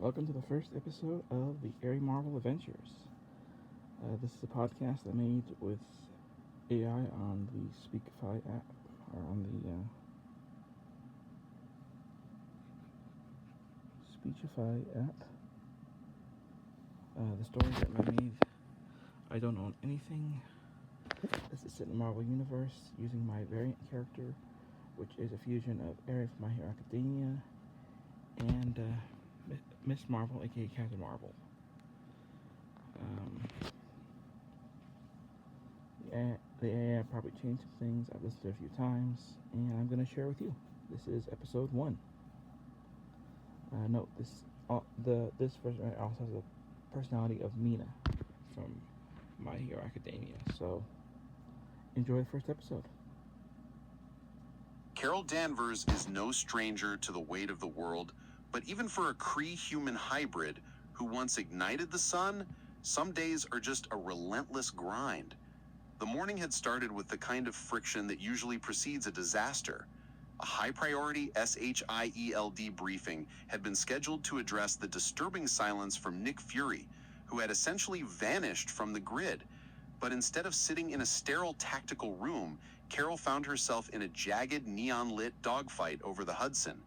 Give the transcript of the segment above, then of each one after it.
Welcome to the first episode of the Airy Marvel Adventures. This is a podcast I made with AI on the Speakify app, or on the Speechify app. The story that I made, I don't own anything. This is set in the Marvel Universe using my variant character, which is a fusion of Airy from My Hero Academia and Miss Marvel, aka Captain Marvel. The AI probably changed some things. I've listened to it a few times, and I'm going to share with you. This is episode 1. Note this version also has the personality of Mina from My Hero Academia. So enjoy the first episode. Carol Danvers is no stranger to the weight of the world, but even for a Kree-human hybrid who once ignited the sun, some days are just a relentless grind. The morning had started with the kind of friction that usually precedes a disaster. A high-priority SHIELD briefing had been scheduled to address the disturbing silence from Nick Fury, who had essentially vanished from the grid. But instead of sitting in a sterile tactical room, Carol found herself in a jagged, neon-lit dogfight over the Hudson.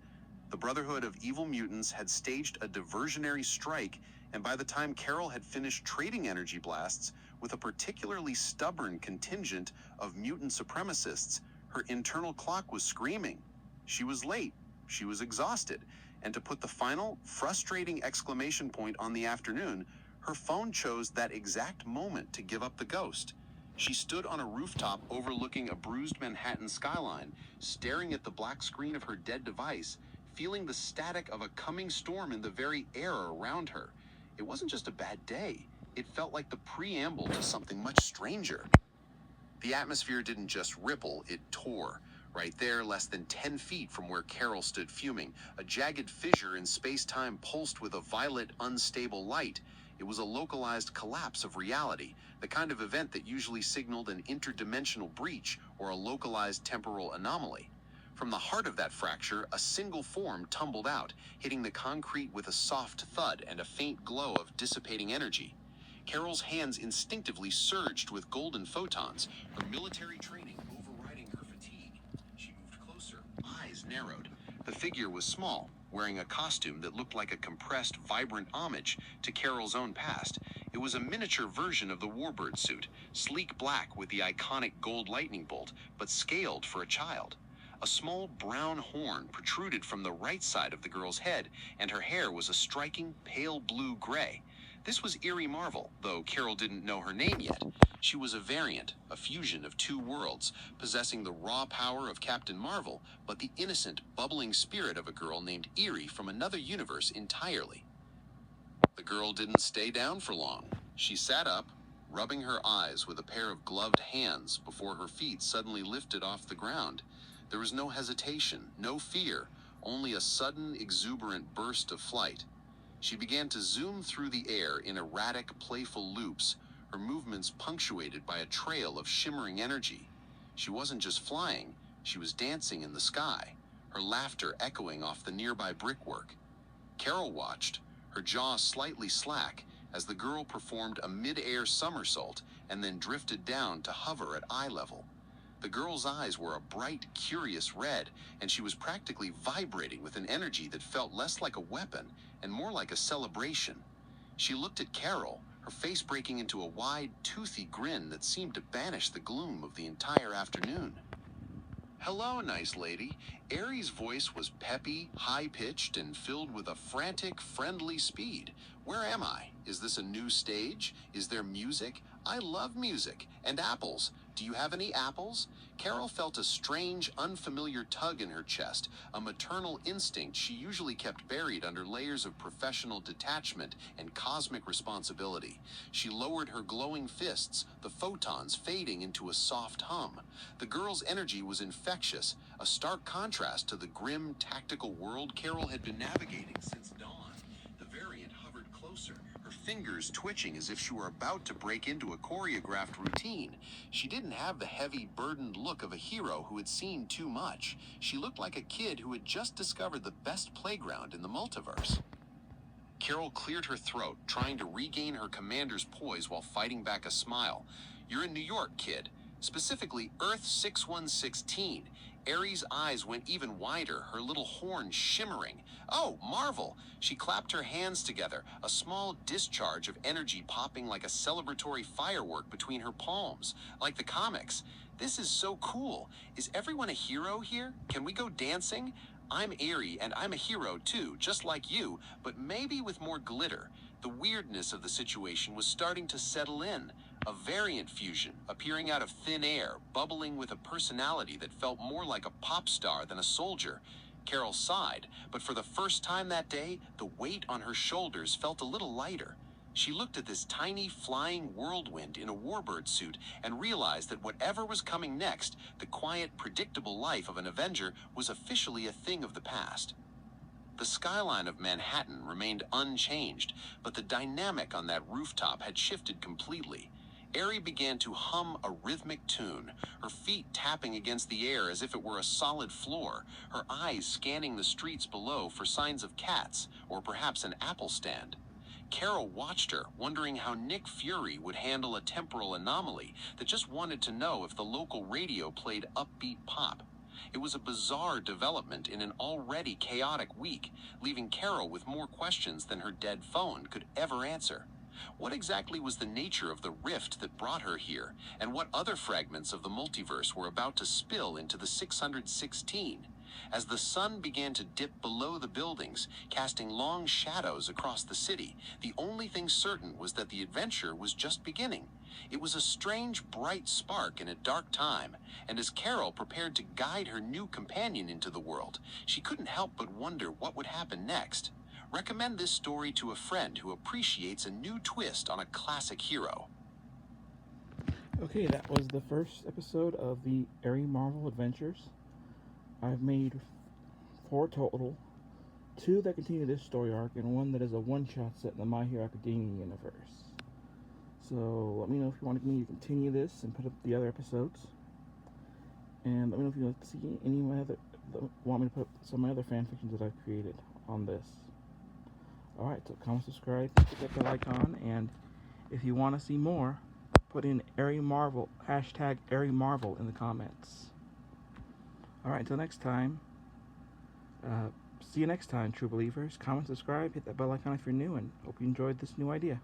The Brotherhood of Evil Mutants had staged a diversionary strike, and by the time Carol had finished trading energy blasts with a particularly stubborn contingent of mutant supremacists, her internal clock was screaming. She was late, she was exhausted, and to put the final, frustrating exclamation point on the afternoon, her phone chose that exact moment to give up the ghost. She stood on a rooftop overlooking a bruised Manhattan skyline, staring at the black screen of her dead device, feeling the static of a coming storm in the very air around her. It wasn't just a bad day. It felt like the preamble to something much stranger. The atmosphere didn't just ripple, it tore. Right there, less than 10 feet from where Carol stood fuming, a jagged fissure in space-time pulsed with a violet, unstable light. It was a localized collapse of reality, the kind of event that usually signaled an interdimensional breach or a localized temporal anomaly. From the heart of that fracture, a single form tumbled out, hitting the concrete with a soft thud and a faint glow of dissipating energy. Carol's hands instinctively surged with golden photons, her military training overriding her fatigue. She moved closer, eyes narrowed. The figure was small, wearing a costume that looked like a compressed, vibrant homage to Carol's own past. It was a miniature version of the Warbird suit, sleek black with the iconic gold lightning bolt, but scaled for a child. A small brown horn protruded from the right side of the girl's head, and her hair was a striking pale blue gray. This was Airy Marvel, though Carol didn't know her name yet. She was a variant, a fusion of two worlds, possessing the raw power of Captain Marvel, but the innocent, bubbling spirit of a girl named Airy from another universe entirely. The girl didn't stay down for long. She sat up, rubbing her eyes with a pair of gloved hands before her feet suddenly lifted off the ground. There was no hesitation, no fear, only a sudden, exuberant burst of flight. She began to zoom through the air in erratic, playful loops, her movements punctuated by a trail of shimmering energy. She wasn't just flying, she was dancing in the sky, her laughter echoing off the nearby brickwork. Carol watched, her jaw slightly slack, as the girl performed a mid-air somersault and then drifted down to hover at eye level. The girl's eyes were a bright, curious red, and she was practically vibrating with an energy that felt less like a weapon and more like a celebration. She looked at Carol, her face breaking into a wide, toothy grin that seemed to banish the gloom of the entire afternoon. "Hello, nice lady." Airy's voice was peppy, high-pitched, and filled with a frantic, friendly speed. "Where am I? Is this a new stage? Is there music? I love music. And apples. Do you have any apples?" Carol felt a strange, unfamiliar tug in her chest, a maternal instinct she usually kept buried under layers of professional detachment and cosmic responsibility. She lowered her glowing fists, the photons fading into a soft hum. The girl's energy was infectious, a stark contrast to the grim, tactical world Carol had been navigating since dawn. The variant hovered closer, her fingers twitching as if she were about to break into a choreographed routine. She didn't have the heavy, burdened look of a hero who had seen too much. She looked like a kid who had just discovered the best playground in the multiverse. Carol cleared her throat, trying to regain her commander's poise while fighting back a smile. "You're in New York, kid. Specifically, Earth 6116. Aries' eyes went even wider, her little horn shimmering. "Oh, Marvel!" She clapped her hands together, a small discharge of energy popping like a celebratory firework between her palms. "Like the comics. This is so cool. Is everyone a hero here? Can we go dancing? I'm Aerie, and I'm a hero too, just like you, but maybe with more glitter." The weirdness of the situation was starting to settle in. A variant fusion, appearing out of thin air, bubbling with a personality that felt more like a pop star than a soldier. Carol sighed, but for the first time that day, the weight on her shoulders felt a little lighter. She looked at this tiny flying whirlwind in a warbird suit and realized that whatever was coming next, the quiet, predictable life of an Avenger, was officially a thing of the past. The skyline of Manhattan remained unchanged, but the dynamic on that rooftop had shifted completely. Aerie began to hum a rhythmic tune, her feet tapping against the air as if it were a solid floor, her eyes scanning the streets below for signs of cats, or perhaps an apple stand. Carol watched her, wondering how Nick Fury would handle a temporal anomaly that just wanted to know if the local radio played upbeat pop. It was a bizarre development in an already chaotic week, leaving Carol with more questions than her dead phone could ever answer. What exactly was the nature of the rift that brought her here, and what other fragments of the multiverse were about to spill into the 616? As the sun began to dip below the buildings, casting long shadows across the city, the only thing certain was that the adventure was just beginning. It was a strange, bright spark in a dark time, and as Carol prepared to guide her new companion into the world, she couldn't help but wonder what would happen next. Recommend this story to a friend who appreciates a new twist on a classic hero. Okay, that was the first episode of the Aerie Marvel Adventures. I've made 4 total, 2 that continue this story arc, and 1 that is a one-shot set in the My Hero Academia universe. So let me know if you want me to continue this and put up the other episodes. And let me know if you want to see any of my other, want me to put up some of my other fan fictions that I've created on this. Alright, so comment, subscribe, hit the bell icon, and if you want to see more, put in Aerie Marvel, hashtag Aerie Marvel in the comments. Alright, until next time, see you next time, true believers. Comment, subscribe, hit that bell icon if you're new, and hope you enjoyed this new idea.